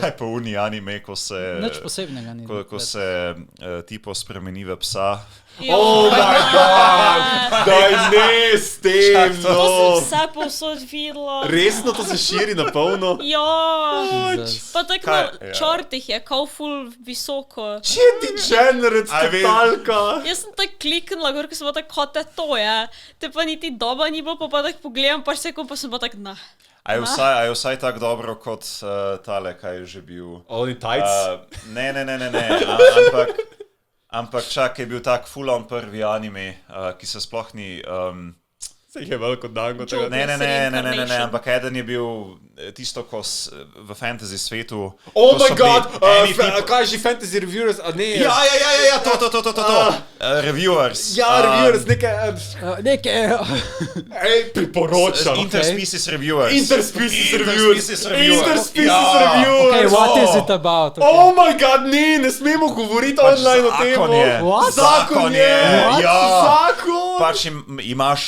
kaj pa uni anime, ko se... Nič posebnega ni. Ko se tipo spremeni v psa. Oh my god, daj ne s tem, To sem no. vse povsod videla. Resno, to se širi na polno. Ja, Jesus. pa tako Kaj? na Ja. čortih je, kao ful visoko. Če ti generec, Aj, vem. totalka. Jaz sem tako kliknila, gor, ko sem bila tako, hote to je. Te pa niti doba ni bilo, pa tako pogledam, pa sekund, pa sem pa tako, nah. A je vsaj tako dobro kot tale, kaj je že bil? Only tights. Ne, ampak čak je bil tak full-on prvi anime, ki se sploh ni... Se jih je veliko dango. Joker. Ne, ampak eden je bil tisto, ko v fantasy svetu... Oh ko my so god, bili eni tip- kaj je že fantasy reviewers, a ne? Ja, to. Reviewers. Ja, reviewers, nekaj, Nekaj... priporočam. Interspecies reviewers. Interspecies reviewers. Interspecies Ja. reviewers. Okay, what is it about? Okay. Oh my god, ne smemo govoriti online o tem. Zakon je. What? Zakon je. What? Ja. Zakon. Pač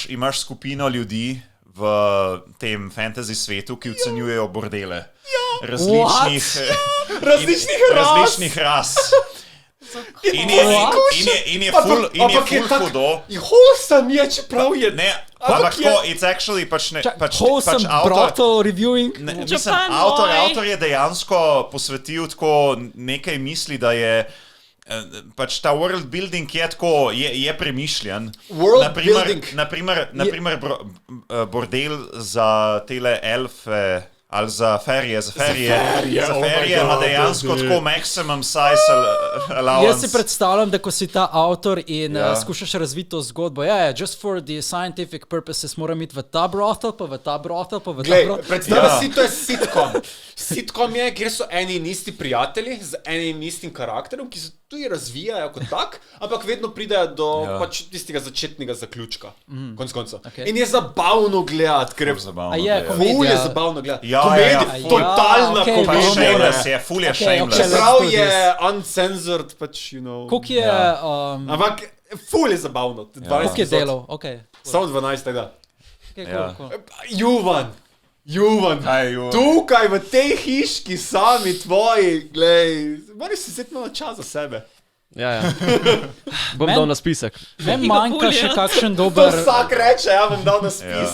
imaš skupino ljudi v tem fantasy svetu, ki ocenjujejo bordele. Različnih različnih ras. In je ful hudo. Wholesome je, čeprav je... Ne, Ampak ampak to, it's actually pač Wholesome avtor... brothel reviewing? Ne, Japan mislim, boy. avtor je dejansko posvetil tako nekaj misli, da je pač ta world building je tako, je premišljen. World building. Naprimer bordel za tele elfe ali za ferije ima dejansko tako maximum size allowance. Jaz si predstavljam, da ko si ta avtor in Ja. skušaš razviti to zgodbo, just for the scientific purposes moram iti v ta brothel, pa v ta brothel, pa v ta Glej, brothel. predstavljaj Ja. si, to je sitcom. Sitcom je, kjer so eni in isti prijatelji z enim in istim karakterom, ki se tudi razvijajo kot tak, ampak vedno pridejo do pač tistega začetnega zaključka. Konec koncev. Okay. In je zabavno gledati, ker je Zabavno, A je, da je. komedija. ful je zabavno gledati. Ja, Komedija, ja. totalna okej, Pač komedija. shameless je, ful je Okay, shameless. okay, Čeprav let's do je this. uncensored, pač, you know. Koliko je, Ja. Ampak ful je zabavno. 12 koliko je epizod. delov? Okay. Samo 12, da. Okay, Ja. cool. Juvan, Kaj je Juvan? tukaj v tej hiški sami tvoji, glej, moraš si vzeti malo čas za sebe. Ja. Bom dal na spisek. Meni ga manjka še bulja. kakšen To dober... vsak reče, ja bom dal na spis.